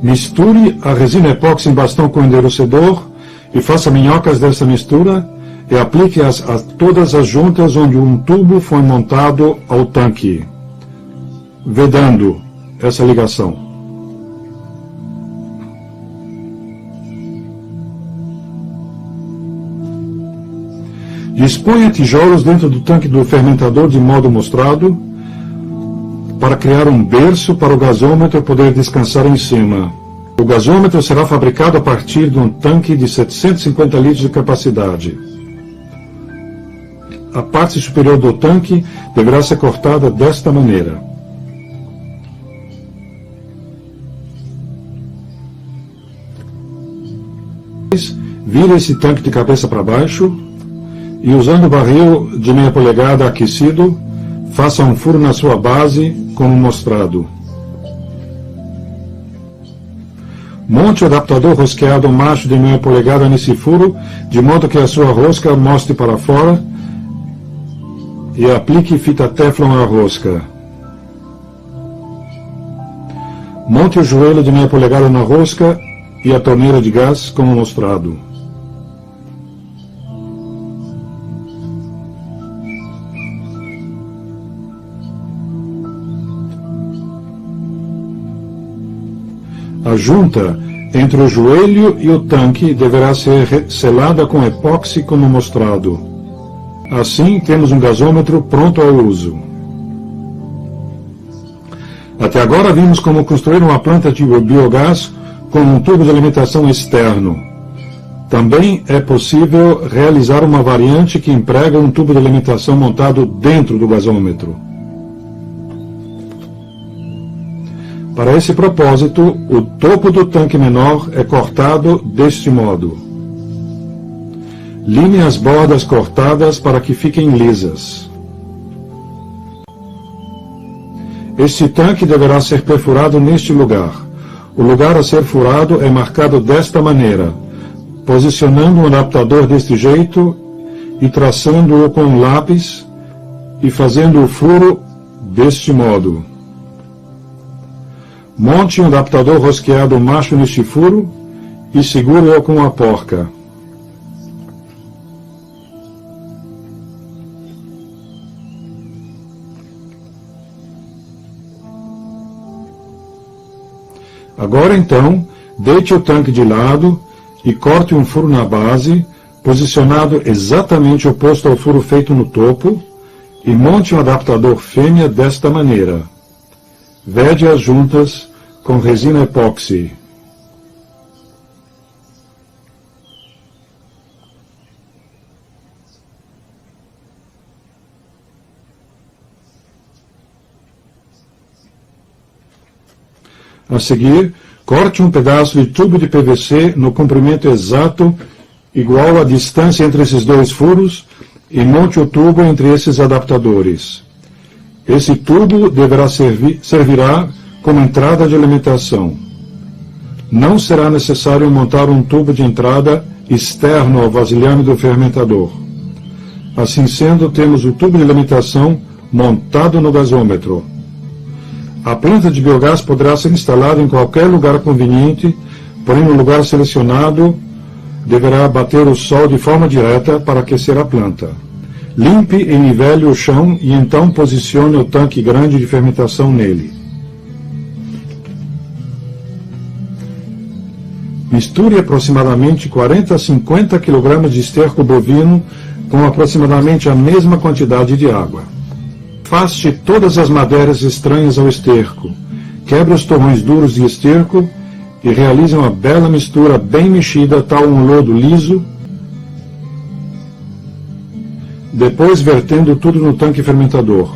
Misture a resina epóxi em bastão com endurecedor e faça minhocas dessa mistura e aplique-as a todas as juntas onde um tubo foi montado ao tanque, vedando essa ligação. Disponha tijolos dentro do tanque do fermentador de modo mostrado, para criar um berço para o gasômetro poder descansar em cima. O gasômetro será fabricado a partir de um tanque de 750 litros de capacidade. A parte superior do tanque deverá ser cortada desta maneira. Vire esse tanque de cabeça para baixo e, usando o barril de meia polegada aquecido, faça um furo na sua base, como mostrado. Monte o adaptador rosqueado macho de meia polegada nesse furo, de modo que a sua rosca mostre para fora, e aplique fita Teflon à rosca. Monte o joelho de meia polegada na rosca e a torneira de gás, como mostrado. A junta entre o joelho e o tanque deverá ser selada com epóxi, como mostrado. Assim, temos um gasômetro pronto ao uso. Até agora vimos como construir uma planta de biogás com um tubo de alimentação externo. Também é possível realizar uma variante que emprega um tubo de alimentação montado dentro do gasômetro. Para esse propósito, o topo do tanque menor é cortado deste modo. Lime as bordas cortadas para que fiquem lisas. Este tanque deverá ser perfurado neste lugar. O lugar a ser furado é marcado desta maneira, posicionando um adaptador deste jeito e traçando-o com um lápis e fazendo o furo deste modo. Monte um adaptador rosqueado macho neste furo e segure-o com a porca. Agora então, deite o tanque de lado e corte um furo na base, posicionado exatamente oposto ao furo feito no topo, e monte um adaptador fêmea desta maneira. Vede as juntas com resina epóxi. A seguir, corte um pedaço de tubo de PVC no comprimento exato, igual à distância entre esses dois furos, e monte o tubo entre esses adaptadores. Esse tubo servirá como entrada de alimentação. Não será necessário montar um tubo de entrada externo ao vasilhame do fermentador. Assim sendo, temos o tubo de alimentação montado no gasômetro. A planta de biogás poderá ser instalada em qualquer lugar conveniente, porém no lugar selecionado deverá bater o sol de forma direta para aquecer a planta. Limpe e nivele o chão e então posicione o tanque grande de fermentação nele. Misture aproximadamente 40 a 50 kg de esterco bovino com aproximadamente a mesma quantidade de água. Afaste todas as madeiras estranhas ao esterco, quebre os torrões duros de esterco e realize uma bela mistura bem mexida, tal um lodo liso, depois vertendo tudo no tanque fermentador.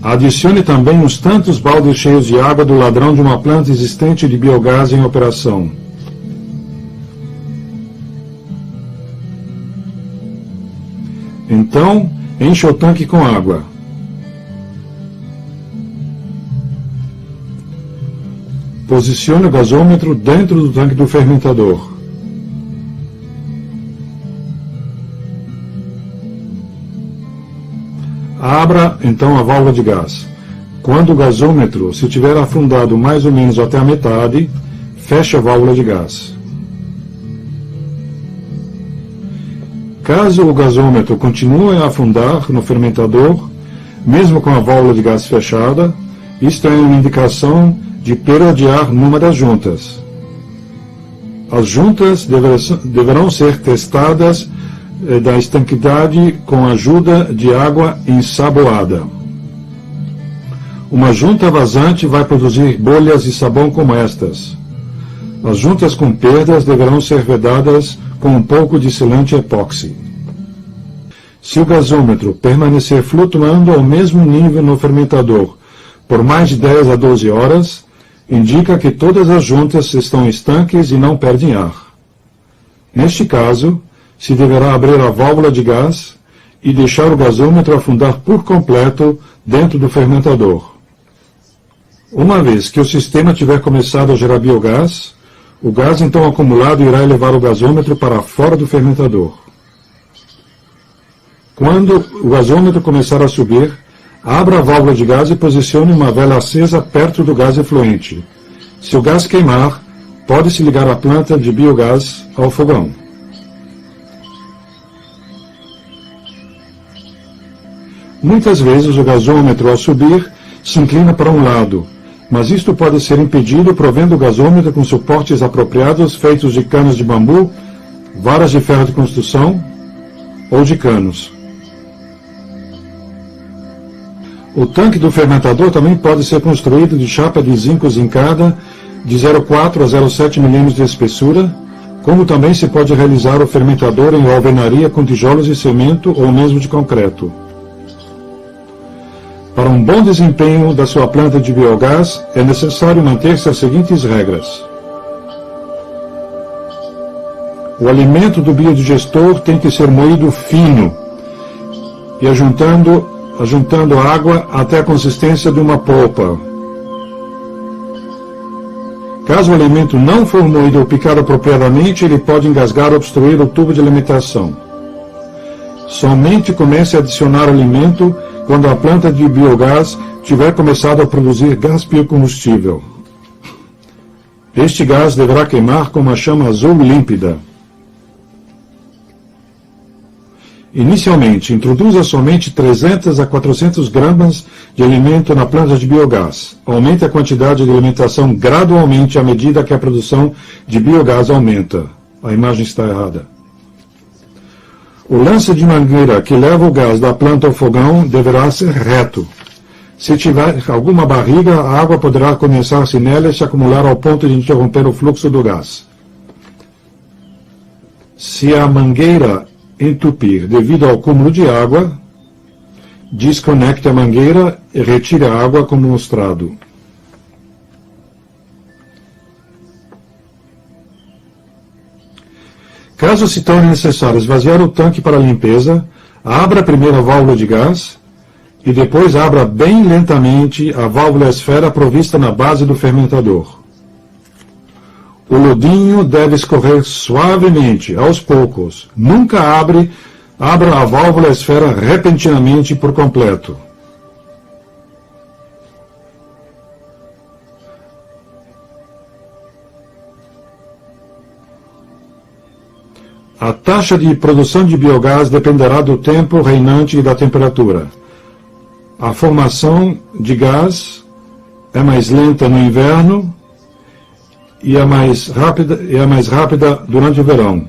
Adicione também uns tantos baldes cheios de água do ladrão de uma planta existente de biogás em operação. Então, encha o tanque com água. Posicione o gasômetro dentro do tanque do fermentador. Abra, então, a válvula de gás. Quando o gasômetro se tiver afundado mais ou menos até a metade, feche a válvula de gás. Caso o gasômetro continue a afundar no fermentador, mesmo com a válvula de gás fechada, isto é uma indicação de perda de ar numa das juntas. As juntas deverão ser testadas da estanquidade com a ajuda de água ensaboada. Uma junta vazante vai produzir bolhas de sabão como estas. As juntas com perdas deverão ser vedadas com um pouco de selante epóxi. Se o gasômetro permanecer flutuando ao mesmo nível no fermentador por mais de 10 a 12 horas, indica que todas as juntas estão estanques e não perdem ar. Neste caso, se deverá abrir a válvula de gás e deixar o gasômetro afundar por completo dentro do fermentador. Uma vez que o sistema tiver começado a gerar biogás, o gás então acumulado irá elevar o gasômetro para fora do fermentador. Quando o gasômetro começar a subir, abra a válvula de gás e posicione uma vela acesa perto do gás efluente. Se o gás queimar, pode-se ligar a planta de biogás ao fogão. Muitas vezes o gasômetro, ao subir, se inclina para um lado, mas isto pode ser impedido provendo o gasômetro com suportes apropriados feitos de canos de bambu, varas de ferro de construção ou de canos. O tanque do fermentador também pode ser construído de chapa de zinco zincada de 0,4 a 0,7 mm de espessura, como também se pode realizar o fermentador em alvenaria com tijolos de cimento ou mesmo de concreto. Para um bom desempenho da sua planta de biogás, é necessário manter-se as seguintes regras. O alimento do biodigestor tem que ser moído fino e ajuntando água até a consistência de uma polpa. Caso o alimento não for moído ou picado apropriadamente, ele pode engasgar ou obstruir o tubo de alimentação. Somente comece a adicionar alimento quando a planta de biogás tiver começado a produzir gás biocombustível. Este gás deverá queimar com uma chama azul límpida. Inicialmente, introduza somente 300 a 400 gramas de alimento na planta de biogás. Aumente a quantidade de alimentação gradualmente à medida que a produção de biogás aumenta. A imagem está errada. O lance de mangueira que leva o gás da planta ao fogão deverá ser reto. Se tiver alguma barriga, a água poderá condensar-se nela e se acumular ao ponto de interromper o fluxo do gás. Se a mangueira entupir devido ao acúmulo de água, desconecte a mangueira e retire a água como mostrado. Caso se torne necessário esvaziar o tanque para limpeza, abra primeiro a válvula de gás e depois abra bem lentamente a válvula esfera provista na base do fermentador. O lodinho deve escorrer suavemente, aos poucos. Nunca abra a válvula esfera repentinamente por completo. A taxa de produção de biogás dependerá do tempo reinante e da temperatura. A formação de gás é mais lenta no inverno e é mais rápida durante o verão.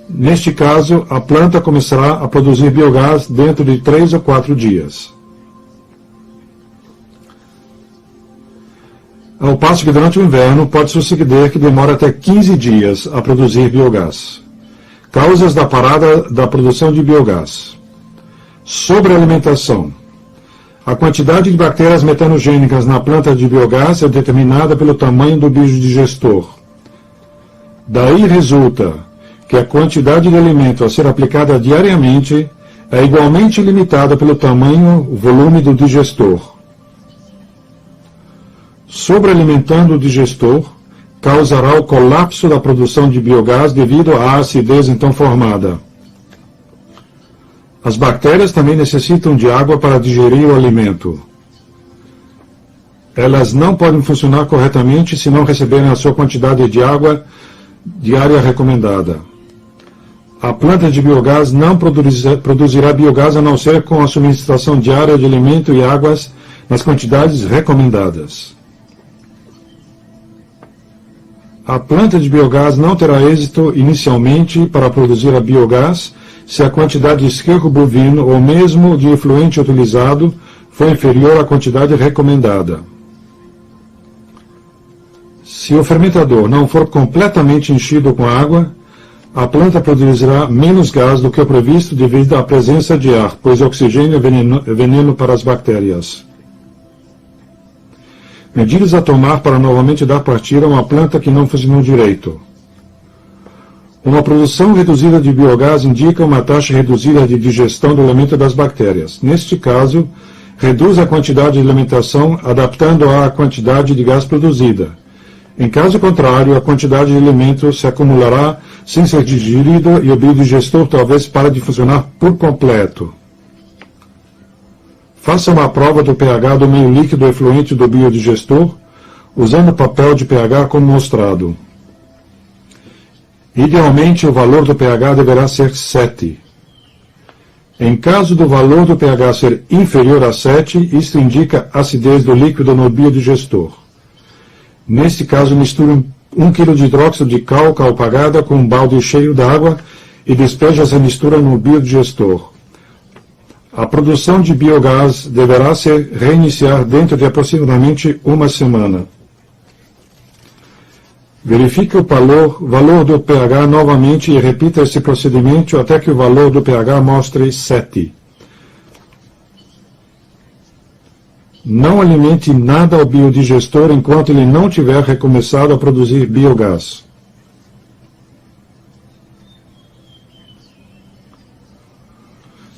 Neste caso, a planta começará a produzir biogás dentro de 3 ou 4 dias. Ao passo que durante o inverno pode suceder que demora até 15 dias a produzir biogás. Causas da parada da produção de biogás. Sobrealimentação. A quantidade de bactérias metanogênicas na planta de biogás é determinada pelo tamanho do biodigestor. Daí resulta que a quantidade de alimento a ser aplicada diariamente é igualmente limitada pelo tamanho, volume do digestor. Sobrealimentando o digestor causará o colapso da produção de biogás devido à acidez então formada. As bactérias também necessitam de água para digerir o alimento. Elas não podem funcionar corretamente se não receberem a sua quantidade de água diária recomendada. A planta de biogás não produzirá biogás a não ser com a subministração diária de alimento e águas nas quantidades recomendadas. A planta de biogás não terá êxito inicialmente para produzir a biogás se a quantidade de esterco bovino ou mesmo de efluente utilizado for inferior à quantidade recomendada. Se o fermentador não for completamente enchido com água, a planta produzirá menos gás do que o previsto devido à presença de ar, pois o oxigênio é veneno para as bactérias. Medidas a tomar para novamente dar partida a uma planta que não funcionou direito. Uma produção reduzida de biogás indica uma taxa reduzida de digestão do alimento das bactérias. Neste caso, reduz a quantidade de alimentação adaptando-a à quantidade de gás produzida. Em caso contrário, a quantidade de alimento se acumulará sem ser digerido e o biodigestor talvez pare de funcionar por completo. Faça uma prova do pH do meio líquido efluente do biodigestor, usando o papel de pH como mostrado. Idealmente, o valor do pH deverá ser 7. Em caso do valor do pH ser inferior a 7, isto indica acidez do líquido no biodigestor. Neste caso, misture 1 kg de hidróxido de cálcio apagada com um balde cheio d'água e despeje essa mistura no biodigestor. A produção de biogás deverá se reiniciar dentro de aproximadamente uma semana. Verifique o valor do pH novamente e repita esse procedimento até que o valor do pH mostre 7. Não alimente nada ao biodigestor enquanto ele não tiver recomeçado a produzir biogás.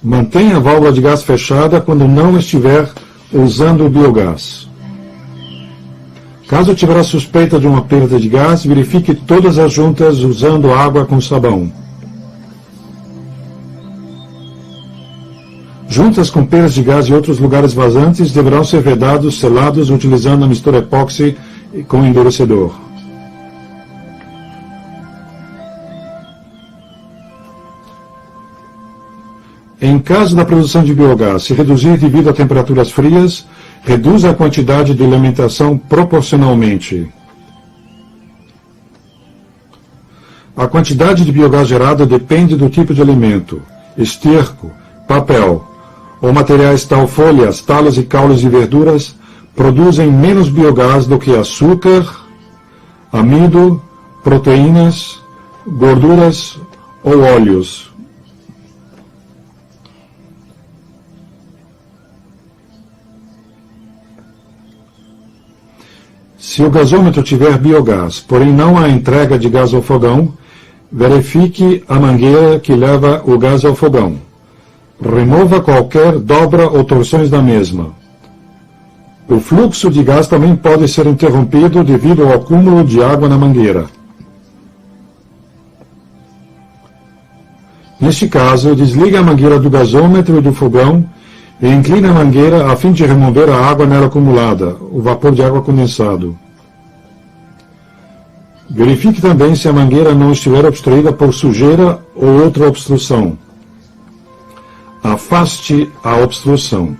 Mantenha a válvula de gás fechada quando não estiver usando o biogás. Caso tiver a suspeita de uma perda de gás, verifique todas as juntas usando água com sabão. Juntas com perdas de gás e outros lugares vazantes deverão ser vedados, selados, utilizando a mistura epóxi com endurecedor. Em caso da produção de biogás se reduzir devido a temperaturas frias, reduza a quantidade de alimentação proporcionalmente. A quantidade de biogás gerada depende do tipo de alimento, esterco, papel ou materiais tal folhas, talos e caules de verduras produzem menos biogás do que açúcar, amido, proteínas, gorduras ou óleos. Se o gasômetro tiver biogás, porém não há entrega de gás ao fogão, verifique a mangueira que leva o gás ao fogão. Remova qualquer dobra ou torções da mesma. O fluxo de gás também pode ser interrompido devido ao acúmulo de água na mangueira. Neste caso, desligue a mangueira do gasômetro e do fogão e incline a mangueira a fim de remover a água nela acumulada, o vapor de água condensado. Verifique também se a mangueira não estiver obstruída por sujeira ou outra obstrução. Afaste a obstrução.